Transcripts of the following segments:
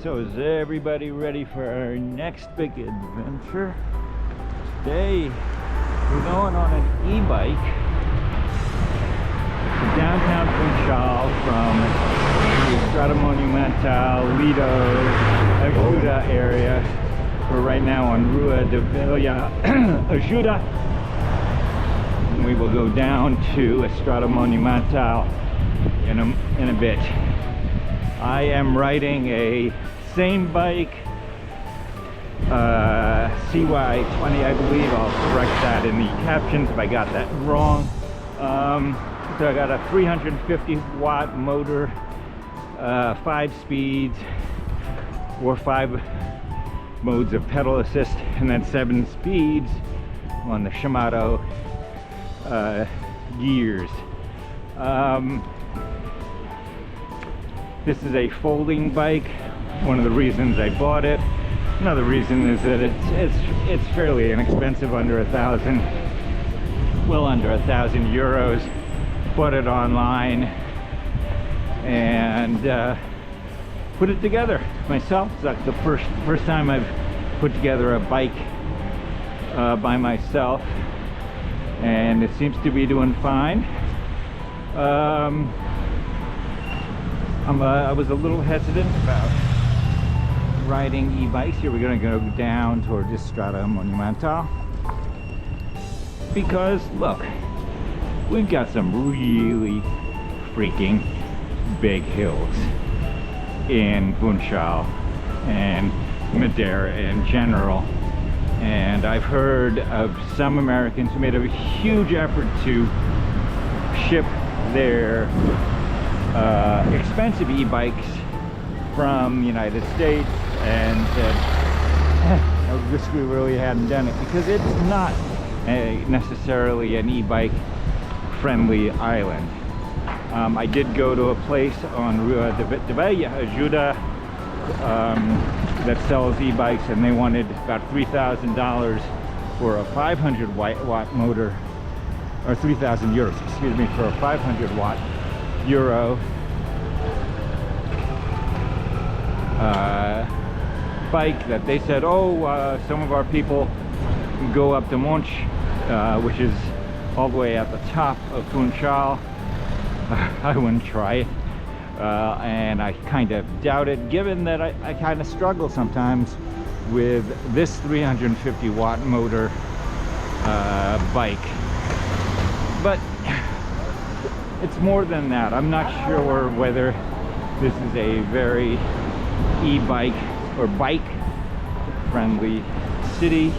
So is everybody ready for our next big adventure? Today we're going on an e-bike to downtown Funchal from the Estrada Monumental, Lido, Ajuda area. We're right now on Rua de Village, Ajuda. We will go down to Estrada Monumental in a bit. I am riding a Samebike CY20, I believe. I'll correct that in the captions if I got that wrong. So I got a 350 watt motor, 5 speeds, or 5 modes of pedal assist, and then 7 speeds on the Shimano gears. This is a folding bike. One of the reasons I bought it. Another reason is that it's fairly inexpensive, under 1,000, well under 1,000 euros. Bought it online and put it together myself. It's like the first time I've put together a bike by myself, and it seems to be doing fine. I was a little hesitant about riding e-bikes. Here we're going to go down towards Estrada Monumental because look, we've got some really freaking big hills in Funchal and Madeira in general, and I've heard of some Americans who made a huge effort to ship their expensive e-bikes from the United States, and I wish we really hadn't done it because it's not necessarily an e-bike friendly island. I did go to a place on Rua de Village, Ajuda, that sells e-bikes, and they wanted about $3,000 for a 500 watt motor, or 3,000 euros, excuse me, for a 500 watt Euro bike that they said, some of our people go up to Monch, which is all the way at the top of Funchal. I wouldn't try it, and I kind of doubt it, given that I kind of struggle sometimes with this 350 watt motor bike. But it's more than that. I'm not sure whether this is a very e-bike or bike friendly city.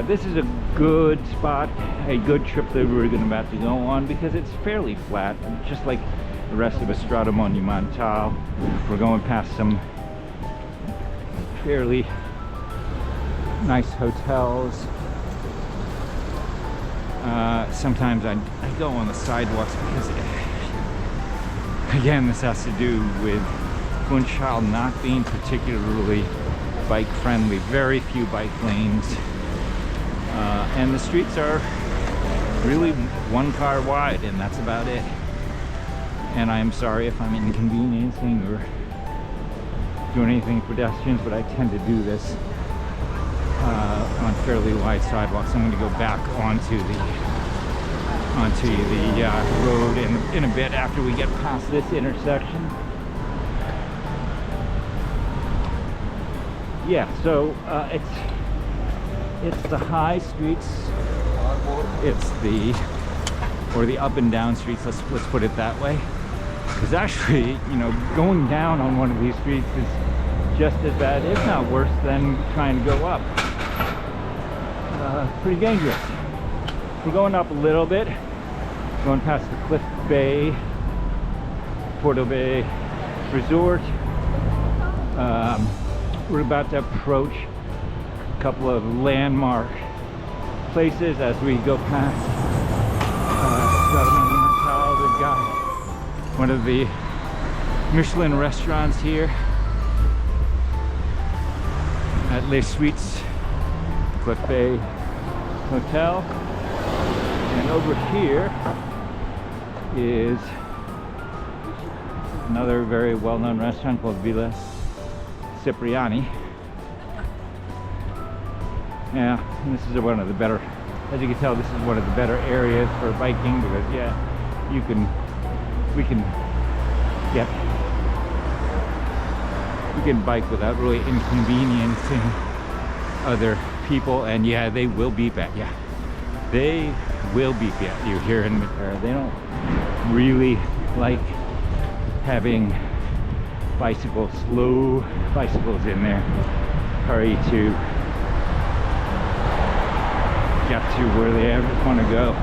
This is a good spot, a good trip that we're about to go on because it's fairly flat, just like the rest of Estrada Monumental. We're going past some fairly nice hotels. Sometimes I go on the sidewalks because, again, this has to do with Funchal not being particularly bike friendly. Very few bike lanes, and the streets are really 1 car wide, and that's about it. And I am sorry if I'm inconveniencing or doing anything for pedestrians, but I tend to do this on fairly wide sidewalks. I'm going to go back onto the road in a bit after we get past this intersection. Yeah, so it's the high streets, it's the up and down streets, let's put it that way, because actually, you know, going down on one of these streets is just as bad, if not worse, than trying to go up. Pretty dangerous. We're going up a little bit, going past the Cliff Bay, Porto Bay Resort. We're about to approach a couple of landmark places as we go past Estrada Monumental. We've got one of the Michelin restaurants here at Les Suites Cliff Bay Hotel, and over here is another very well-known restaurant called Villa Cipriani. Yeah, and this is one of the better, as you can tell, this is one of the better areas for biking because we can bike without really inconveniencing other people, and yeah, they will beep at you. They will beep at you here in Madeira. They don't really like having bicycles, slow bicycles in their hurry to get to where they want to go.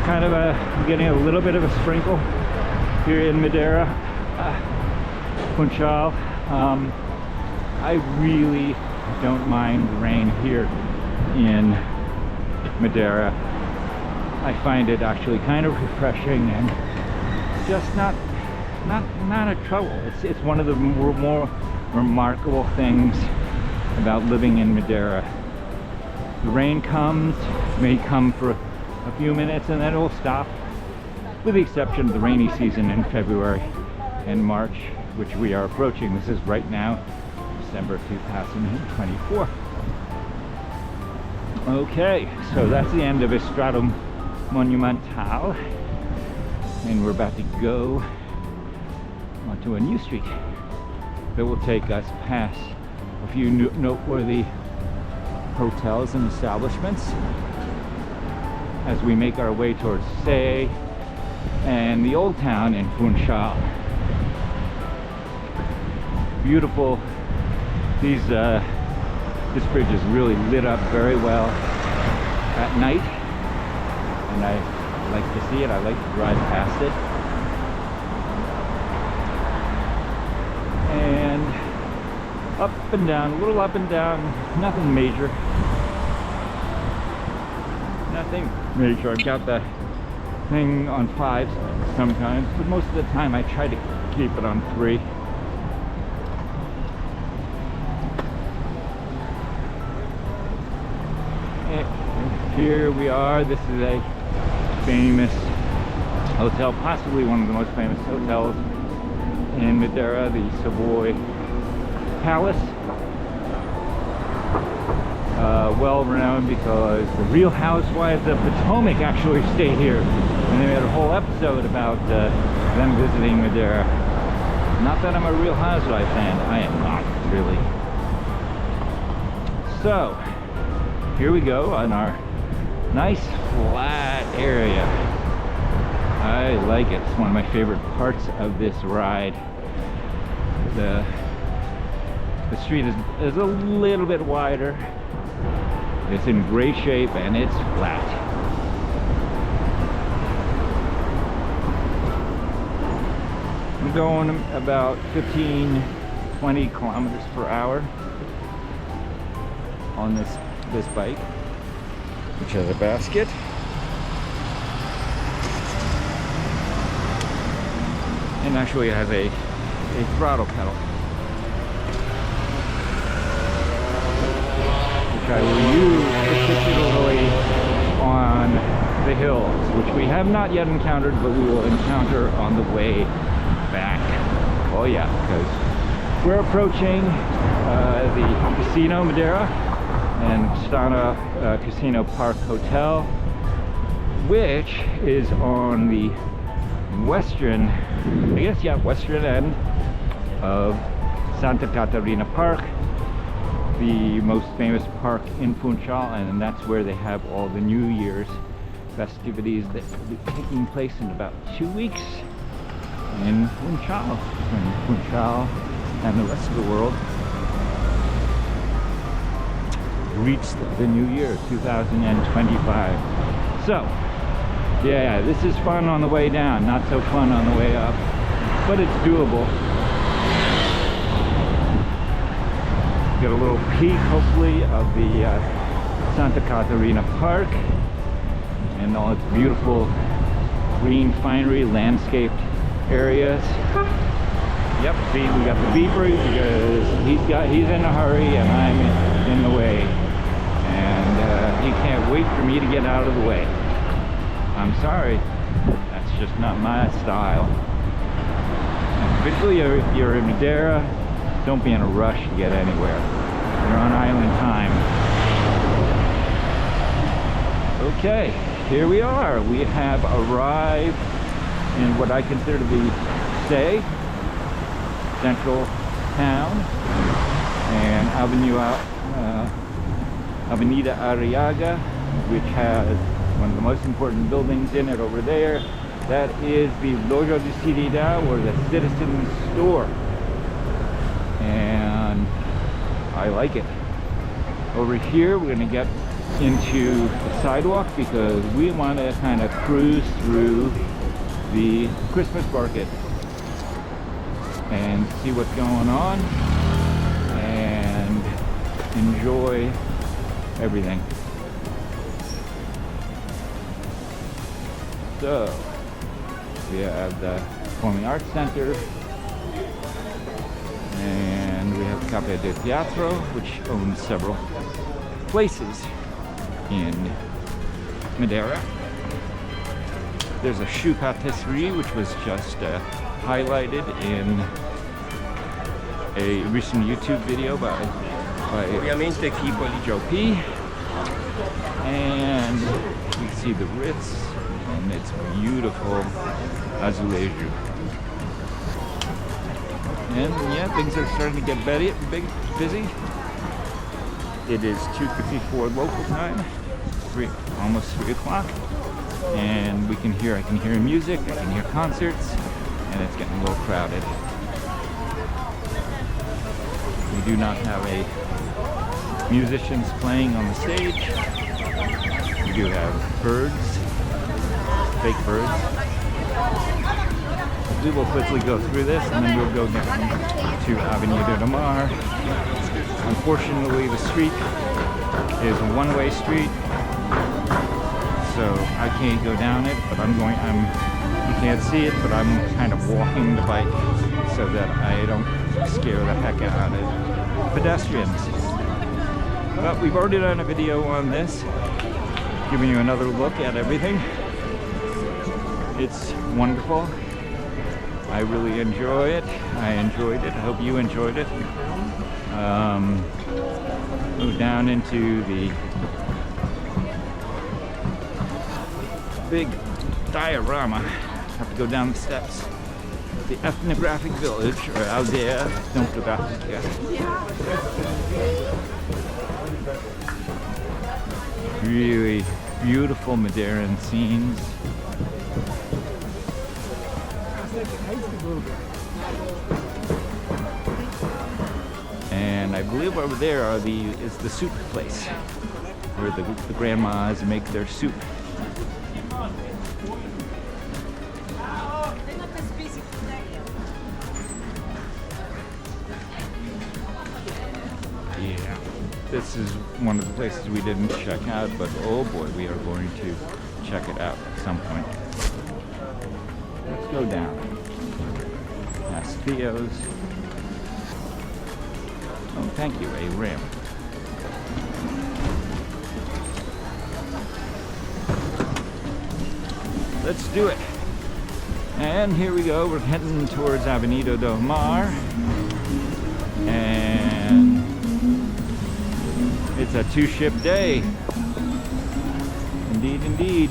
Kind of getting a little bit of a sprinkle here in Madeira, Funchal. I really don't mind the rain here in Madeira. I find it actually kind of refreshing and just not a trouble. It's one of the more remarkable things about living in Madeira. The rain comes, may come for a few minutes and then it will stop, with the exception of the rainy season in February and March, which we are approaching. This is right now, December 2024. Okay, so that's the end of Estrada Monumental, and we're about to go onto a new street that will take us past a few noteworthy hotels and establishments as we make our way towards Sé and the old town in Funchal. Beautiful. This bridge is really lit up very well at night, and I like to see it. I like to drive past it. And up and down, a little up and down, nothing major. Nothing major. I've got the thing on 5 sometimes, but most of the time I try to keep it on 3. And here we are. This is a famous hotel, possibly one of the most famous hotels in Madeira, the Savoy Palace. Well renowned because the Real Housewives of Potomac actually stay here, and they made a whole episode about them visiting Madeira. Not that I'm a Real Housewife fan, I am not really. So here we go on our nice flat area. I like it. It's one of my favorite parts of this ride. The street is a little bit wider. It's in great shape and it's flat. I'm going about 15-20 kilometers per hour on this bike, which has a basket. And actually it has a throttle pedal, which I will use particularly on the hills, which we have not yet encountered, but we will encounter on the way back. Oh yeah, because we're approaching the Casino Madeira and Estrada Casino Park Hotel, which is on the western end of Santa Catarina Park, the most famous park in Funchal, and that's where they have all the New Year's festivities that will be taking place in about 2 weeks in Funchal, and the rest of the world reach the new year 2025. So yeah, this is fun on the way down, not so fun on the way up, but it's doable. Get a little peek, hopefully, of the Santa Catarina Park and all its beautiful green finery, landscaped areas. Yep, see, we got the beeper because he's in a hurry and I'm in the way, and he can't wait for me to get out of the way. I'm sorry, that's just not my style. Particularly if you're in Madeira, don't be in a rush to get anywhere. You're on island time. Okay, here we are. We have arrived in what I consider to be, say, central town, and Avenida Arriaga, which has one of the most important buildings in it over there. That is the Loja de Cidadão, or the citizen store, and I like it. Over here we're going to get into the sidewalk because we want to kind of cruise through the Christmas market and see what's going on and enjoy everything. So we have the Performing Arts Center, and we have Cafe de Teatro, which owns several places in Madeira. There's a shoe patisserie, which was just highlighted in a recent YouTube video by Joe P. And you see the Ritz and its beautiful azulejo. And yeah, things are starting to get busy. It is 2:54 local time, almost 3 o'clock, and I can hear music, I can hear concerts, and it's getting a little crowded. We do not have musicians playing on the stage. We do have birds, fake birds. We will quickly go through this, and then we'll go down to Avenida do Mar. Unfortunately, the street is a one-way street, so I can't go down it, but you can't see it, but I'm kind of walking the bike so that I don't scare the heck out of pedestrians. But we've already done a video on this, giving you another look at everything. It's wonderful. I really enjoy it. I enjoyed it. I hope you enjoyed it. Move down into the big diorama. Have to go down the steps. The Ethnographic Village, or Aldeia Ethnographic. Really beautiful Madeiran scenes. And I believe over there is the soup place where the grandmas make their soup. Yeah, this is one of the places we didn't check out, but oh boy, we are going to check it out at some point. Let's go down. Past Theo's. Oh, thank you, a ramp. Let's do it. And here we go. We're heading towards Avenida do Mar. And it's a two-ship day. Indeed, indeed.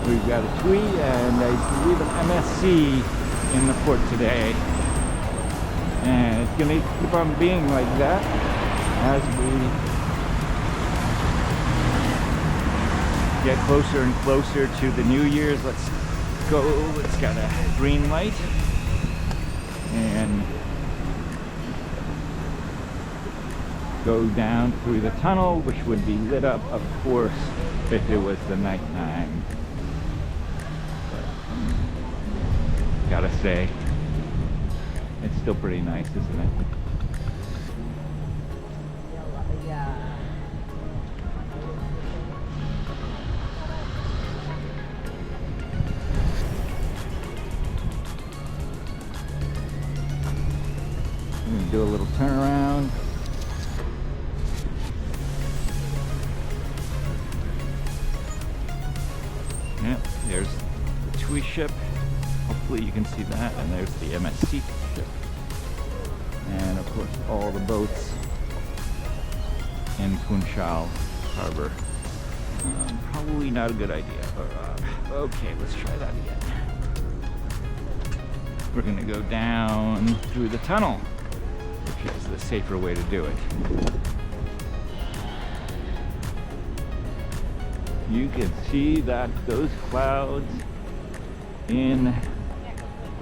We've got a TUI and I believe an MSC in the port today. And it's going to keep on being like that as we get closer and closer to the New Year's. Let's go. It's got a green light. And go down through the tunnel, which would be lit up, of course, if it was the nighttime. But, gotta say, it's still pretty nice, isn't it? I'm gonna do a little turnaround. Yep, there's the TUI ship. Hopefully you can see that, and there's the MSC and of course all the boats in Funchal harbor. Probably not a good idea, but okay, let's try that again. We're gonna go down through the tunnel, which is the safer way to do it. You can see that those clouds in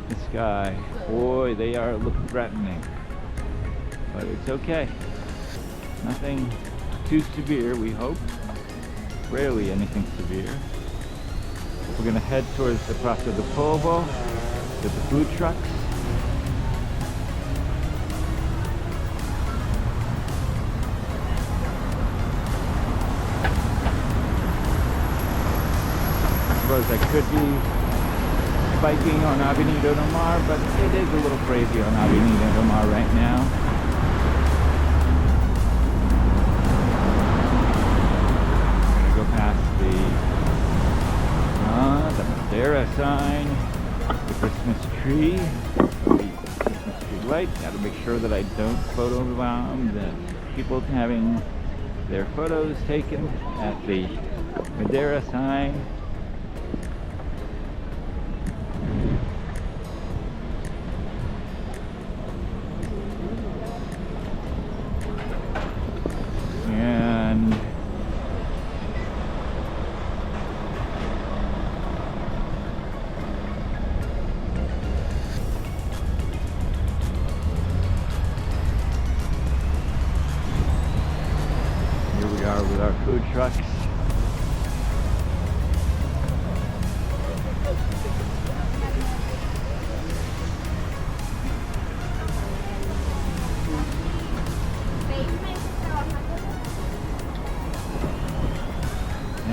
the sky, boy, they are looking threatening, but it's okay. Nothing too severe, we hope. Rarely anything severe. We're gonna head towards the Praça do Povo with the food trucks. I suppose I could be biking on Avenida do Mar, but it is a little crazy on Avenida do Mar right now. I'm gonna go past the Madeira sign, the Christmas tree, the Christmas tree light. Gotta make sure that I don't photobomb the people having their photos taken at the Madeira sign. And here we are with our food trucks.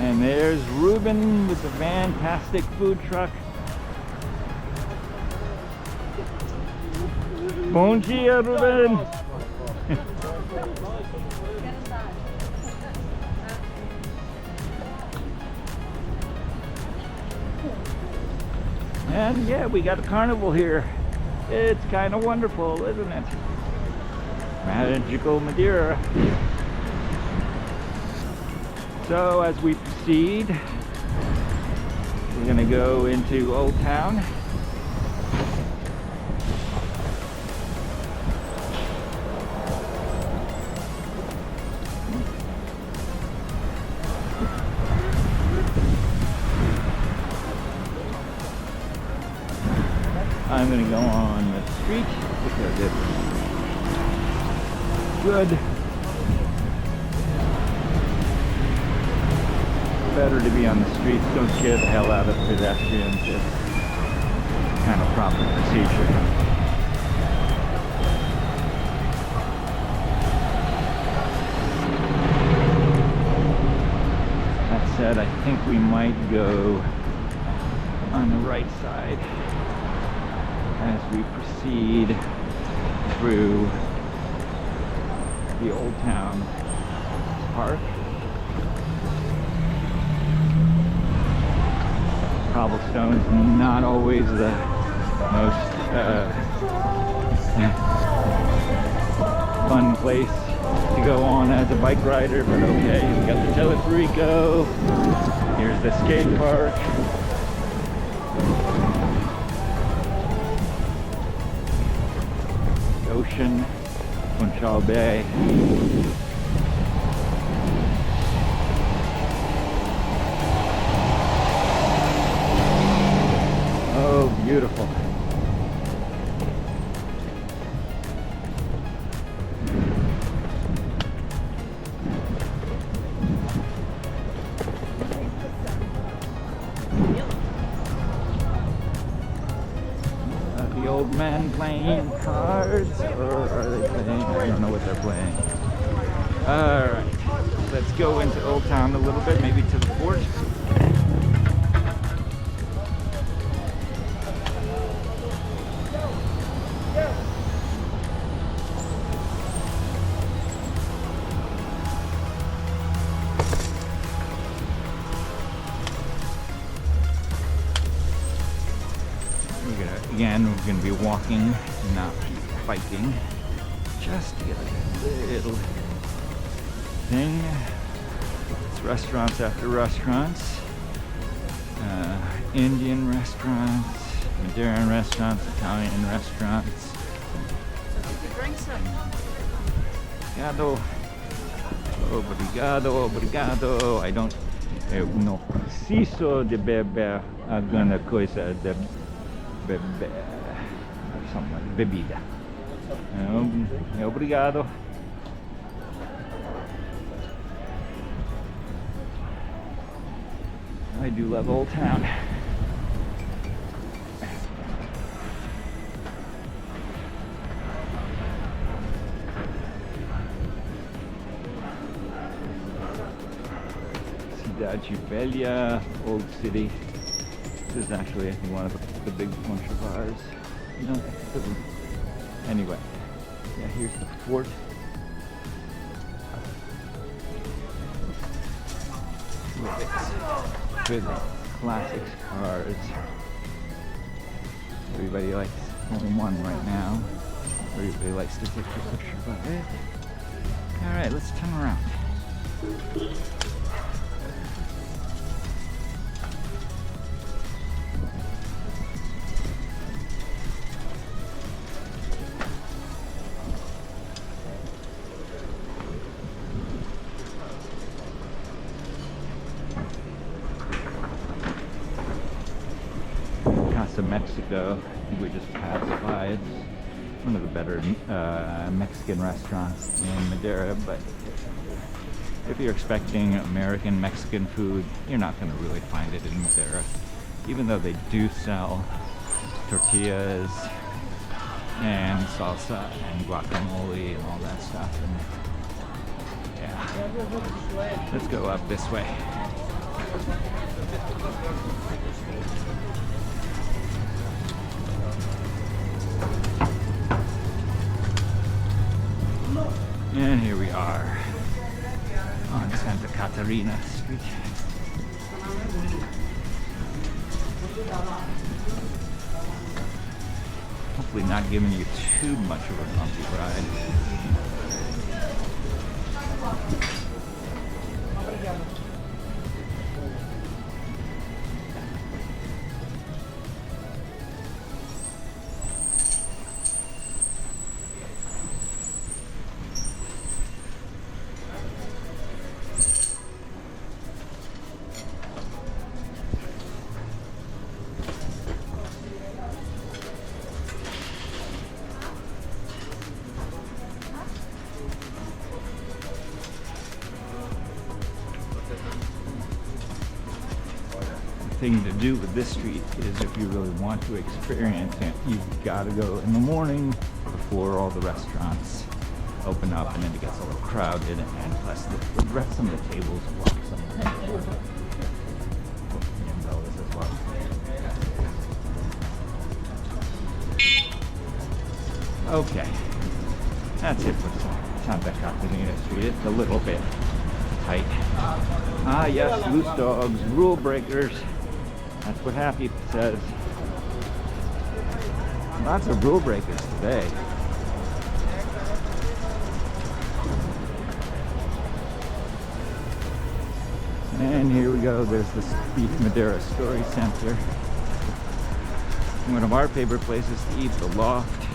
And there's Ruben with the Vantastic food truck. Bom dia, Ruben! And yeah, we got a carnival here. It's kind of wonderful, isn't it? Magical Madeira. So as we proceed, we're gonna go into Old Town. I'm gonna go on the street because it's good. Better to be on the streets. Don't scare the hell out of pedestrians. It's kind of proper procedure. That said, I think we might go on the right side as we proceed through the Old Town Park. Cobblestone's not always the most fun place to go on as a bike rider, but okay. We got the Teleferico. Here's the skate park. The ocean, Funchal Bay. Oh, beautiful. The old man playing cards, or are they playing? I don't know what they're playing. Alright, let's go into Old Town a little bit, maybe to the fort. Again, we're going to be walking, not biking. just to get a little thing. It's restaurants after restaurants. Indian restaurants, Madeiran restaurants, Italian restaurants. Obrigado. Obrigado, obrigado. I don't não preciso de beber alguma coisa de beber, something like bebida. Obrigado. I do love Old Town. Cidade Velha, Old City. This is actually, I think, one of the big Funchal bars. No, anyway, yeah, here's the fort. With classic cars. Everybody likes only one right now. Everybody likes to take a picture of it. Alright, let's turn around. Mexico, we just passed by. It's one of the better Mexican restaurants in Madeira, but if you're expecting American Mexican food, you're not going to really find it in Madeira, even though they do sell tortillas and salsa and guacamole and all that stuff. And yeah, let's go up this way. And here we are on Santa Catarina Street. Hopefully not giving you too much of a bumpy ride. Thing to do with this street is, if you really want to experience it, you've got to go in the morning before all the restaurants open up, and then it gets a little crowded, and plus the rest, some of the tables block some of the as well. Okay, that's it for Santa Catarina Street. It's a little bit tight. Ah yes, loose dogs, rule breakers. That's what Happy says. Lots of rule breakers today. And here we go, there's the Speak Madeira Story Center. One of our favorite places to eat, the Loft.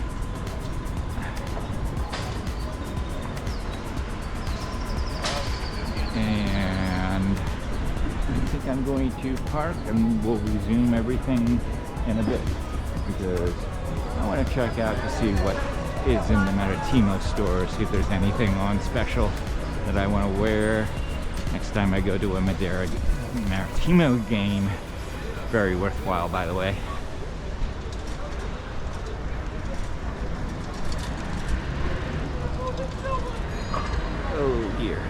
And I think I'm going to park and we'll resume everything in a bit, because I want to check out to see what is in the Maritimo store, see if there's anything on special that I want to wear next time I go to a Maritimo game. Very worthwhile, by the way. Oh dear.